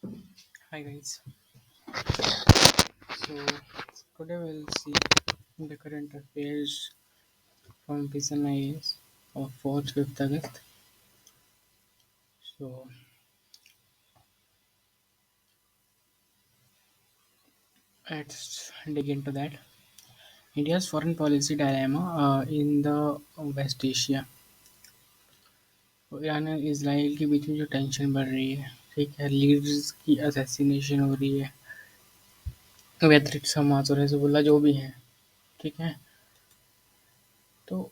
Hi guys. So today we'll see the current affairs from Vision IAS of 4th 5th August. So let's dig into that. India's foreign policy dilemma in the West Asia. तो Iran और Israel के बीच में जो tension बढ़ रही है, ठीक है, लीडर्स की असैसिनेशन हो रही है, वेदर इट्स हमास और हिजबुल्लाह जो भी है, ठीक है, तो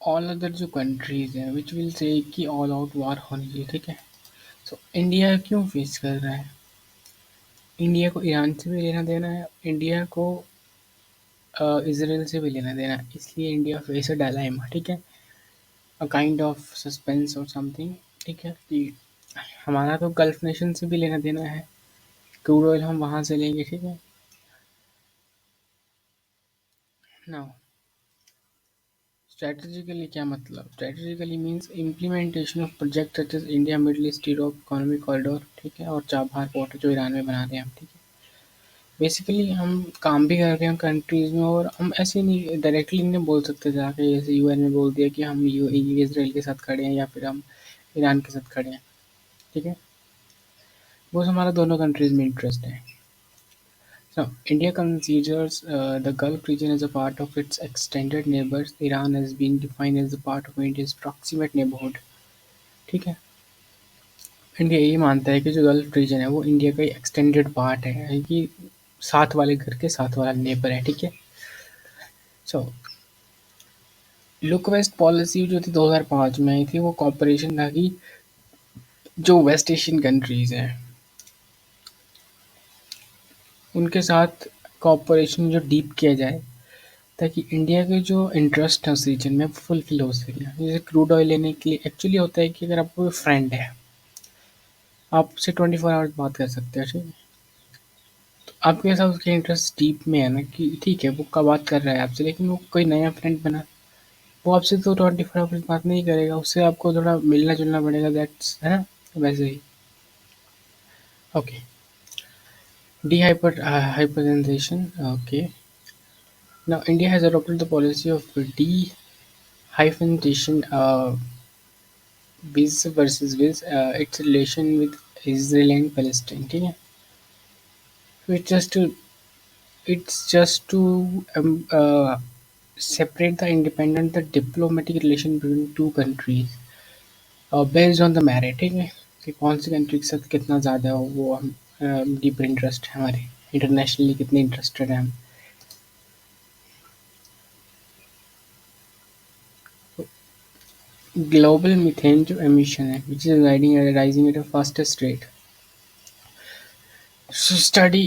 ऑल अदर जो कंट्रीज हैं विच विल से कि ऑल आउट वार होनी चाहिए, ठीक है। सो इंडिया क्यों फेस कर रहा है? इंडिया को ईरान से भी लेना देना है, इंडिया को इसराइल से भी लेना देना है, इसलिए इंडिया फेस अ डायलेमा, ठीक है, अ काइंड ऑफ सस्पेंस और समथिंग, ठीक है, कि हमारा तो गल्फ नेशन से भी लेना देना है, क्रूड ऑयल हम वहाँ से लेंगे, ठीक है। नाउ स्ट्रेटेजिकली क्या मतलब? Strategically means implementation of project such as India Middle East Europe economic corridor, ठीक है, और चाबहार पोर्ट जो ईरान में बना रहे हैं हम, ठीक है। बेसिकली हम काम भी कर रहे हैं कंट्रीज में, और हम ऐसे नहीं डायरेक्टली नहीं बोल सकते जाके जैसे यूएन में बोल दिया कि हम इसराइल के साथ खड़े हैं या फिर हम ईरान के साथ खड़े हैं, ठीक है। वो हमारा दोनों कंट्रीज में इंटरेस्ट है। So, India considers the Gulf region as a part of its extended neighbors. Iran has been defined as a part of India's proximate neighborhood. ठीक है, इंडिया यही मानता है कि जो गल्फ रीजन है वो इंडिया का एक्सटेंडेड पार्ट है, यानी कि साथ वाले घर के साथ वाला नेबर है, ठीक है। सो लुक वेस्ट पॉलिसी जो थी 2005 में आई थी, वो कॉपरेशन था कि जो वेस्ट एशियन कंट्रीज हैं उनके साथ कॉपरेशन जो डीप किया जाए, ताकि इंडिया के जो इंटरेस्ट है उस रीजन में फुलफिल हो सके। जैसे क्रूड ऑयल लेने के लिए एक्चुअली होता है कि अगर आपको कोई फ्रेंड है, आप उससे 24 आवर्स बात कर सकते हो, ठीक है। तो आपके साथ उसके इंटरेस्ट डीप में है ना, कि ठीक है वो कब बात कर रहा है आपसे, लेकिन वो कोई नया फ्रेंड बना, वो आपसे तो 24 आवर्स बात नहीं करेगा, उससे आपको थोड़ा मिलना जुलना पड़ेगा, दैट्स है ना, वैसे ही। Okay, hypertension. Okay, now India has adopted the policy of de-hyphenation, vis versus vis, its relation with Israel and Palestine, ठीक है। So it's just to separate the independent the diplomatic relation between two countries based on the merit, ठीक है, कि कौन सी country के साथ कितना ज़्यादा हो, वो हम डीपर इंटरेस्ट है हमारे, इंटरनेशनली कितने इंटरेस्टेड हैं हम। ग्लोबल मीथेन जो एमिशन है which is rising at a fastest rate. So study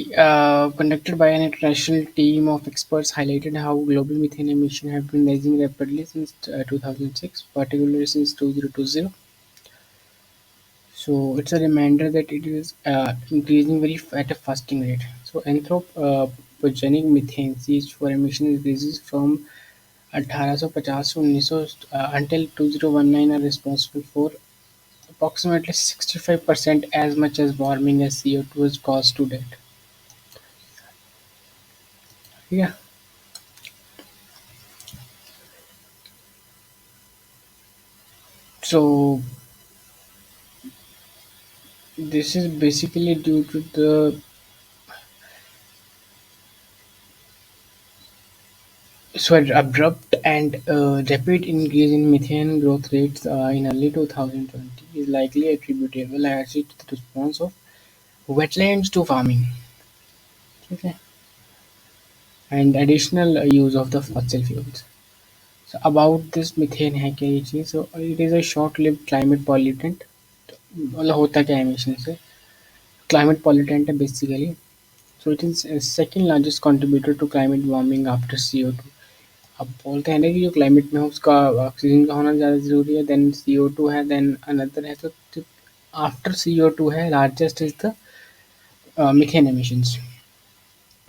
conducted by an international team of experts highlighted how global methane emissions have been rising rapidly since 2006, particularly since 2020. So it's a reminder that it is increasing at a fasting rate. So anthropogenic methane (CH4) emission increases from 1850 to 1900 until 2019 are responsible for approximately 65% as much as warming as CO2 has caused to date. Yeah. So this is basically due to the abrupt and rapid increase in methane growth rates in early 2020 is likely attributable actually to the response of wetlands to farming, okay, and additional use of the fossil fuels. So about this methane है क्या ये चीज़? So it is a short-lived climate pollutant. मतलब होता क्या है emission से? Climate pollutant है basically. So it is second largest contributor to climate warming after CO2. अब बोलते हैं ना कि जो क्लाइमेट में है उसका ऑक्सीजन का होना ज़्यादा ज़रूरी है, देन CO2 है, देन अनदर है, तो आफ्टर CO2 है largest is the methane emissions.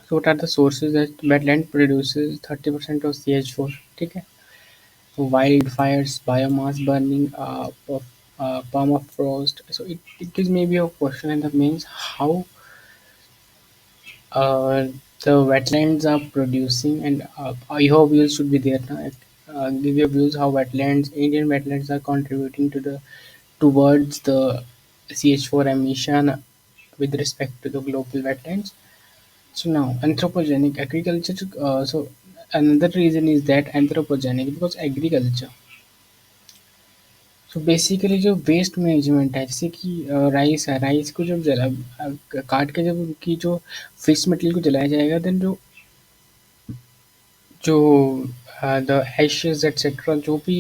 So what are the sources? That wetland produces 30% of CH4, ठीक है, wildfires, biomass burning, permafrost. So it gives maybe a question and that means how uh, the wetlands are producing and your views should be there now. Give your views how wetlands, Indian wetlands are contributing to the towards the CH4 emission with respect to the global wetlands. So now anthropogenic agriculture. So another reason is that anthropogenic because agriculture. तो basically जो waste management है जैसे कि rice है rice को जब काट के जब उनकी जो फिश मटेरियल को जलाया जाएगा देन जो द एशेस एटसेट्रा जो भी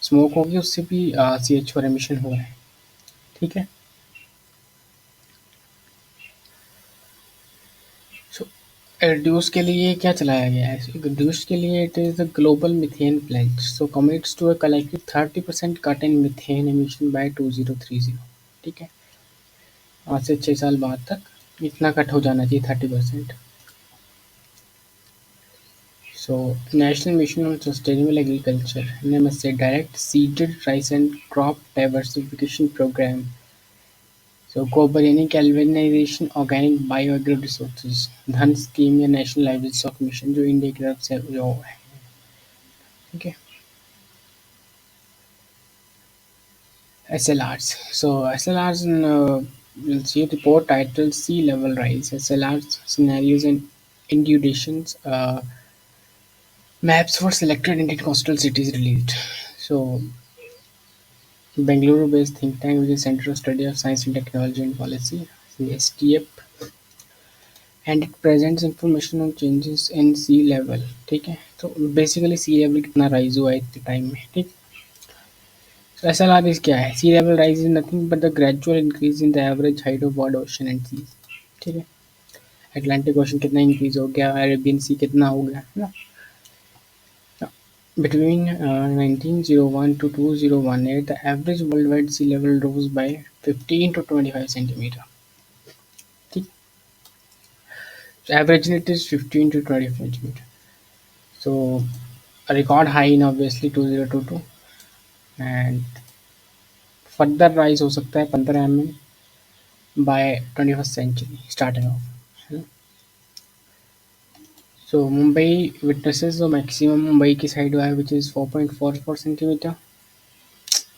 स्मोक होगी उससे भी CH4 एमिशन हो रहा है ठीक है सो रिड्यूस के लिए क्या चलाया गया है रिड्यूस के लिए it is the global methane pledge so commits to a collective 30% cut in methane emission by 2030 ठीक है 5 से 6 साल बाद तक इतना कट हो जाना चाहिए 30%. So, National Mission on Sustainable Agriculture (NMSA) direct seeded rice and crop diversification program. So, Copernic Galvanization Organic Bioagro Resources धन स्कीम या नेशनल लाइवस्टॉक मिशन जो इंडिया की तरफ से जो है ठीक है SLRs. So SLRs you'll see report titled Sea Level Rise SLRs scenarios and indications maps for selected Indian coastal cities released. So Bangalore-based think tank which is Center of Study of Science and Technology and Policy (STF) and it presents information on changes in sea level ठीक है तो basically सी level कितना rise हुआ है इतने time में ठीक so SLR is क्या है sea level rise is nothing but the gradual increase in the average height of world ocean and seas ठीक है अटलांटिक ओशन कितना इंक्रीज हो गया अरेबियन सी कितना हो गया है ना between 1901 to 2018 the average worldwide sea level rose by 15 to 25 centimeter ठीक so average it is 15 to 25 centimeter so a record high in obviously 2022 and further rise हो सकता है 15 mm by 21st century starting off so Mumbai witnesses the maximum Mumbai की side हुआ है which is 4.44 centimeter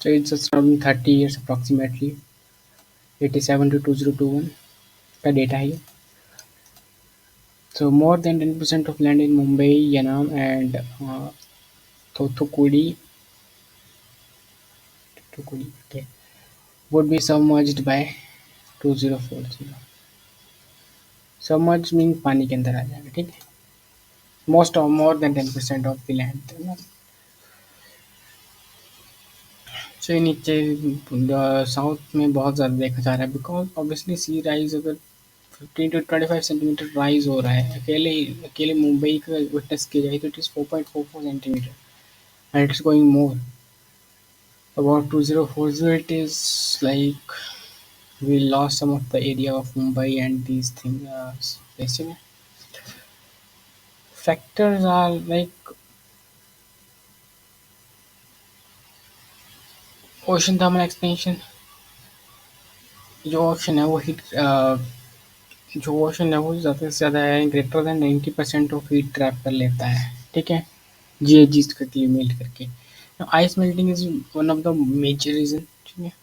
so it's just around 30 years approximately 87 to 2021 का data है ये so more than 10% of land in Mumbai Yanam and Thothukudi okay, would be submerged by 2040 submerged means पानी के अंदर आ जाएगा ठीक है most or more than 10% of the land so नीचे साउथ में बहुत ज़्यादा देखा जा रहा है बिकॉज ऑब्वियसली सी राइज अगर 15 to 25 सेंटीमीटर राइज हो रहा है अकेले अकेले मुंबई का विटनेस किया जाए तो it is 4.44 centimetre and it's going more about 2040 it is like we lost some of the area of Mumbai and these things basically factors are like ocean thermal expansion जो ocean है वो heat जो ocean है वो ज़्यादा से ज़्यादा है greater than 90% of heat trap कर लेता है ठीक है GHG करके मेल्ट करके ice melting is one of the major reason ठीक है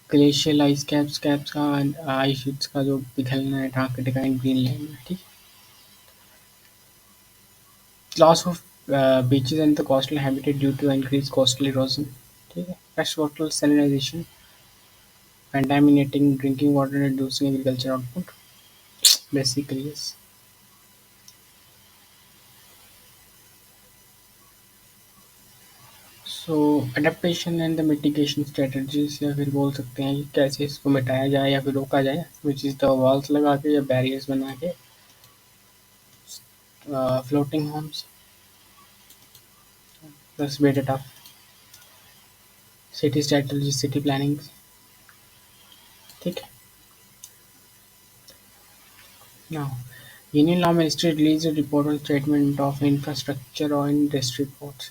ग्लेशियल आइस कैप्स का आइस शीट्स का जो पिघलना है अंटार्कटिका एंड ग्रीनलैंड में ठीक loss of beaches and the coastal habitat due to increase coastal erosion ठीक है fresh water salinisation contaminating drinking water and reducing agriculture output basically yes so adaptation and the mitigation strategies या फिर बोल सकते हैं कि कैसे इसको मिटाया जाए या फिर रोका जाए विच इज़ द वॉल्स लगा के या बैरियर्स बना के फ्लोटिंग होम्स दस bet tough city strategy city planning ठीक है now Union Law Ministry released a report on statement of infrastructure or industry reports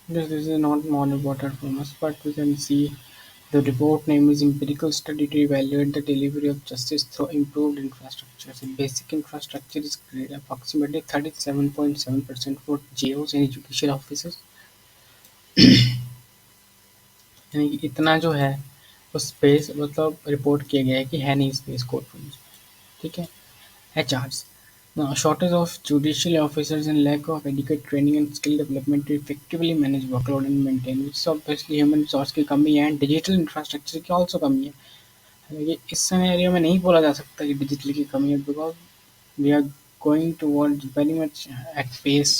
This is not more important from us, but we can see the report name is Empirical Study to Evaluate the Delivery of Justice Through Improved Infrastructure. So basic infrastructure is great, approximately 37.7% for jails and education offices. यानी कि इतना जो है वो space मतलब report किया गया है कि है नहीं स्पेस कोर्ट रूम्स। ठीक है। HRs. Now, a shortage of judicial officers and lack of adequate training and skill development to effectively manage workload and maintain, which is obviously human resource की कमी है and digital infrastructure की also कमी है। हालांकि इस सिनेरियो में नहीं बोला जा सकता कि डिजिटल की कमी है because we are going towards very much at pace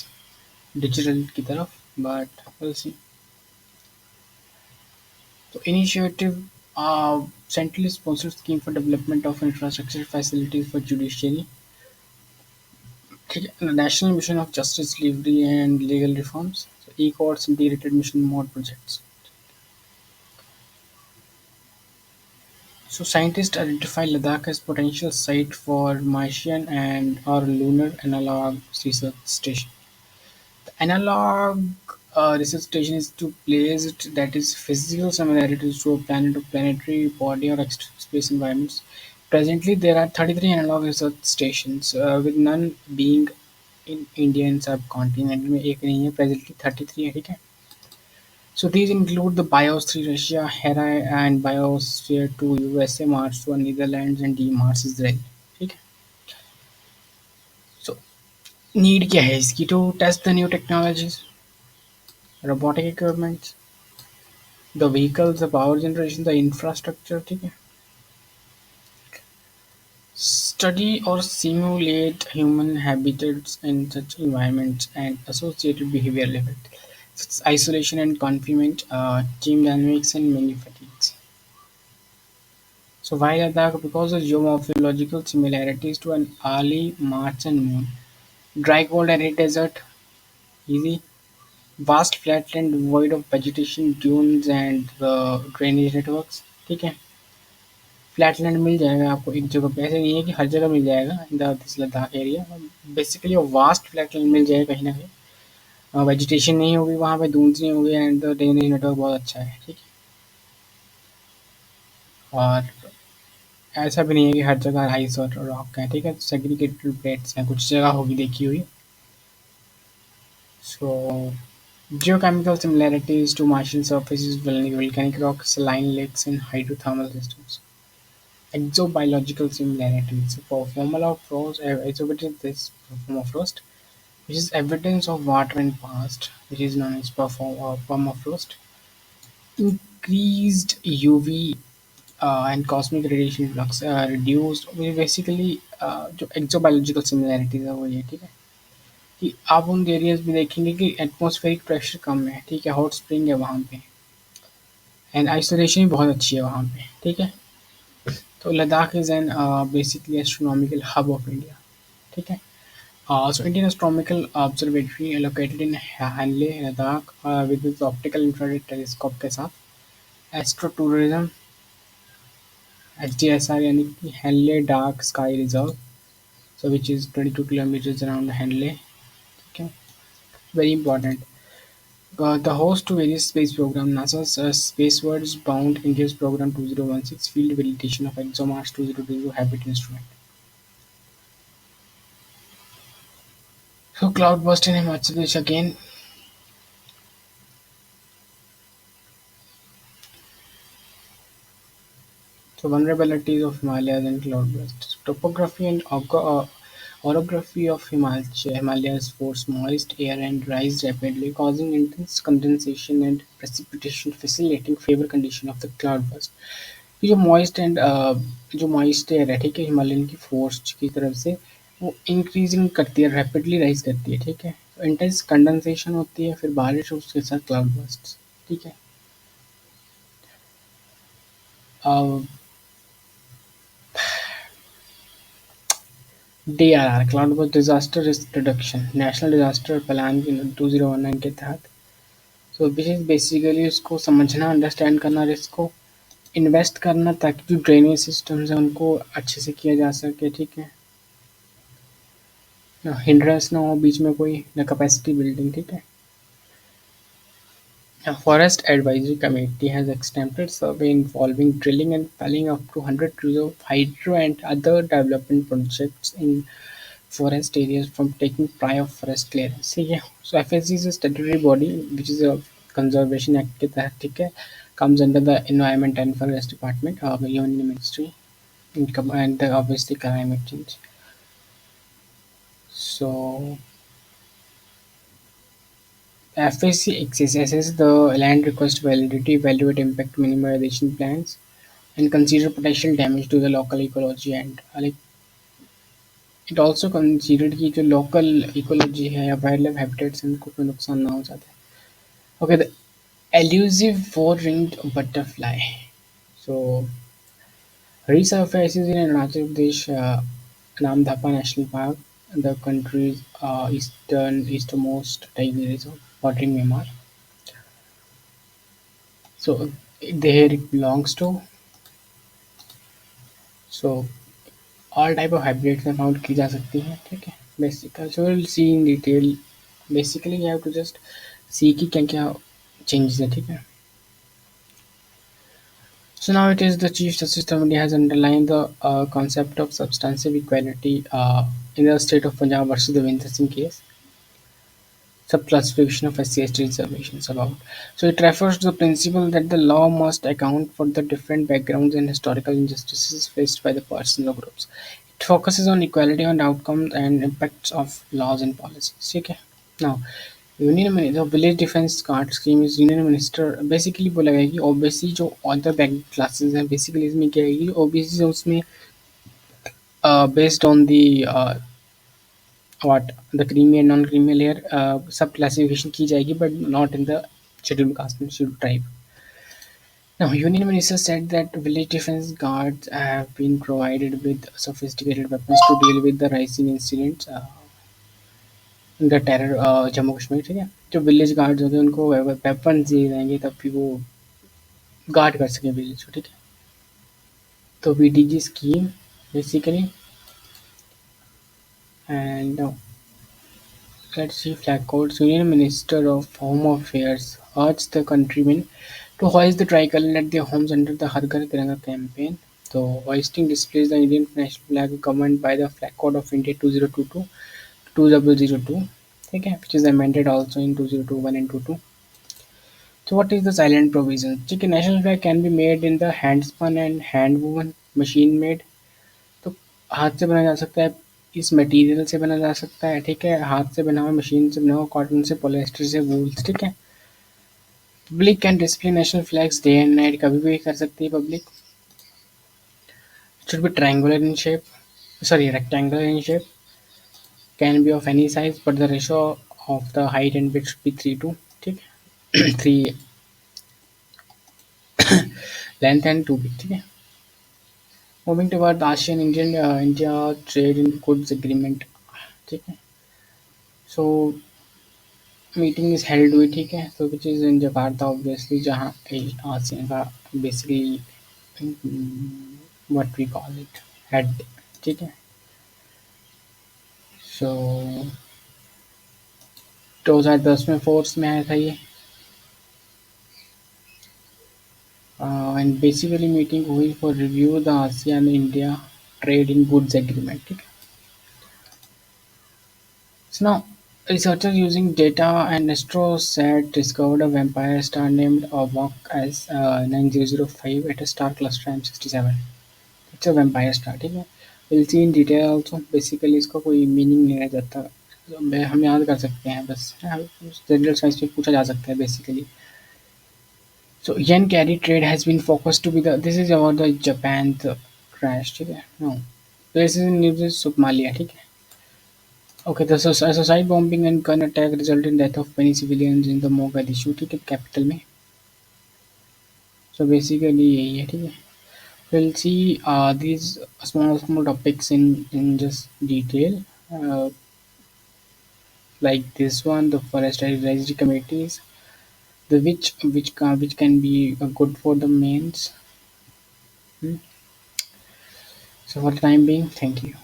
digital की तरफ, but we'll see. So initiative centrally sponsored scheme for development of infrastructure facilities for judiciary. ठीक है, national mission of justice delivery and legal reforms, e courts integrated mission mode projects. So scientists identify Ladakh as potential site for Martian and or lunar analog research station. The analog research station is to place it that is physical similarities to a planet or planetary body or extreme space environments. Presently, there are 33 analog research stations, with none being in Indian subcontinent में एक नहीं है, presently 33 है, ठीक है. So these include the Biosphere Russia, Hera and Biosphere 2 USA, Mars 1 Netherlands and D Mars Israel. ठीक है. So need क्या है इसकी, to test the new technologies, robotic equipment, the vehicles, the power generation, the infrastructure, ठीक है. Study or simulate human habitats in such environments and associated behavioral effects, such as isolation and confinement, team dynamics, and many fatigues. So why Ladakh? Because of geomorphological similarities to an early Mars and Moon. Dry, cold, arid desert, easy. Vast flatland void of vegetation, dunes, and drainage networks. ठीक है, फ्लैटलैंड मिल जाएगा आपको एक जगह पे, ऐसे नहीं है कि हर जगह मिल जाएगा in the this Ladakh area. Basically vast flatland मिल जाएगा कहीं ना कहीं, वेजिटेशन नहीं होगी वहाँ पे, दून्स नहीं होगी एंड द ड्रेनेज नेटवर्क बहुत अच्छा है। ठीक है, और ऐसा भी नहीं है कि हर जगह आइस और रॉक है। ठीक है, सेग्रीगेटेड प्लेट्स हैं, कुछ जगह होगी देखी हुई। सो geochemical similarities to Martian surfaces, volcanic rocks, saline lakes, and hydrothermal systems. Exobiological similarities. Permafrost exhibited this permafrost, which is evidence of water in past, which is known as permafrost. Increased UV and cosmic radiation flux reduced, basically जो exobiological similarities है वो ये। ठीक है, कि आप उन areas में देखेंगे कि एटमॉस्फेरिक प्रेशर कम है। ठीक है, हॉट स्प्रिंग है वहाँ पे एंड आइसोलेशन भी बहुत अच्छी है वहाँ पे। ठीक है, तो Ladakh is an basically astronomical hub of India. ठीक है, so Indian Astronomical Observatory located in Hanle, Ladakh, with its optical infrared telescope के साथ एस्ट्रो टूरिज्म HDSR यानी कि Hanle Dark Sky Reserve, so which is 22 kilometers around Hanle. ठीक है, very important. The host to various space program, NASA's Spacewards Bound India's Program 2016 Field Validation of ExoMars 2022 Habit Instrument. So cloudburst in Himachal Pradesh again. So vulnerabilities of Himalayas and cloudbursts. Topography and orography of Himalayas force moist air and rise rapidly, causing intense condensation and precipitation, facilitating favor condition of the cloudburst. ये जो moist and जो moist air है, ठीक है, Himalayan की force की तरफ से वो इंक्रीजिंग करती है, रैपिडली राइज करती है। ठीक है, इंटेंस कंडेंसेशन होती है, फिर बारिश और उसके साथ क्लाउड बर्स्ट। ठीक है, DRR cloud burst disaster risk reduction national disaster plan 2019 के तहत। सो दिस इज बेसिकली उसको समझना, अंडरस्टैंड करना, रिस्क को इन्वेस्ट करना, ताकि जो ड्रेनेज सिस्टम्स हैं उनको अच्छे से किया जा सके। ठीक है, ना हिंड्रेंस ना हो बीच में कोई, ना कैपेसिटी बिल्डिंग। ठीक है, A forest advisory committee has extended survey involving drilling and felling up to 100 trees of hydro and other development projects in forest areas from taking prior forest clearance. See, yeah. So FSC is a statutory body which is a conservation act के तहत ठीक है comes under the environment and forest department union ministry and obviously climate change. So FSC assesses the land request validity, evaluate impact minimization plans, and consider potential damage to the local ecology and like it also considered कि जो local ecology है या wildlife habitats इनको कोई नुकसान ना हो जाता है. Okay, the elusive four-ringed butterfly. So resurfaces in Arunachal Pradesh, Namdapa National Park, the country's easternmost tiger reserve, bordering Myanmar. So there it belongs to. So all type of habitats में found की जा सकती हैं ठीक है basically so we'll see in detail basically you have to just see कि क्या क्या changes है ठीक है. So now it is the Chief Justice Committee has underlined the concept of substantive equality in the state of Punjab versus the Vinder Singh case. Subclassification of SC/ST reservations about. So it refers to the principle that the law must account for the different backgrounds and historical injustices faced by the persons or groups. It focuses on equality and outcomes and impacts of laws and policies. Okay. Now, union village defence card scheme is union minister basically बोला गया कि OBC जो other back classes हैं basically इसमें क्या है कि OBC उसमें based on the what the creamy and non-creamy layer sub classification की जाएगी but not in the scheduled caste and scheduled tribe. Now, Union Minister said that village defense guards have been provided with sophisticated weapons to deal with the rising incidents in the terror Jammu Kashmir ठीक है जो village guards होते हैं उनको weapon दिए जाएंगे तब भी वो गार्ड कर सकें विलेज को ठीक है तो VDG scheme basically and let's see flag codes. Union Minister of Home Affairs urged the countrymen to hoist the tricolor at their homes under the Har Ghar Tiranga campaign. So, hoisting displays the Indian national flag governed by the Flag Code of India 2022 2002, okay, which is amended also in 2021 and 22. So, what is the silent provision? ठीक है national flag can be made in the hand spun and hand woven machine made. तो हाथ से बनाया जा सकता है इस मटेरियल से बना जा सकता है ठीक है हाथ से बना हुआ मशीन से बना हुआ कॉटन से पॉलिएस्टर से वूल्स ठीक है public can display national flags day and night कभी भी कर सकती है public should be triangular in shape sorry rectangular in shape can be of any size but the ratio of the height and width should be 3 to ठीक है 3 length and 2 width ठीक है moving toward the ASEAN Indian India trade in goods agreement ठीक है so meeting is held हुई ठीक है तो which is in Jakarta obviously जहाँ आसियान का basically what we call it head ठीक है सो 2010 में फोर्स में आया था ये एंड बेसिकली मीटिंग हुई for review the ASEAN India trade in goods agreement ठीक है So now, researchers using data and AstroSat discovered a vampire star named Awac as 9005 at a star cluster M67. It's a vampire star, ठीक है? We'll see in detail also. Basically इसका कोई meaning नहीं रह जाता. हम याद कर सकते हैं बस. General science में पूछा जा सकता है basically. So yen carry trade has been focused to be the. This is about the Japan crash, ठीक है? No. This is in news is Somalia, ठीक है? Okay, the suicide bombing and gun attack resulted in death of many civilians in the Mogadishu ठीक है capital में so basically यही है ठीक है we'll see these small topics in just detail uh, like this one the forest advisory committees the which can be good for the mains. So for the time being thank you.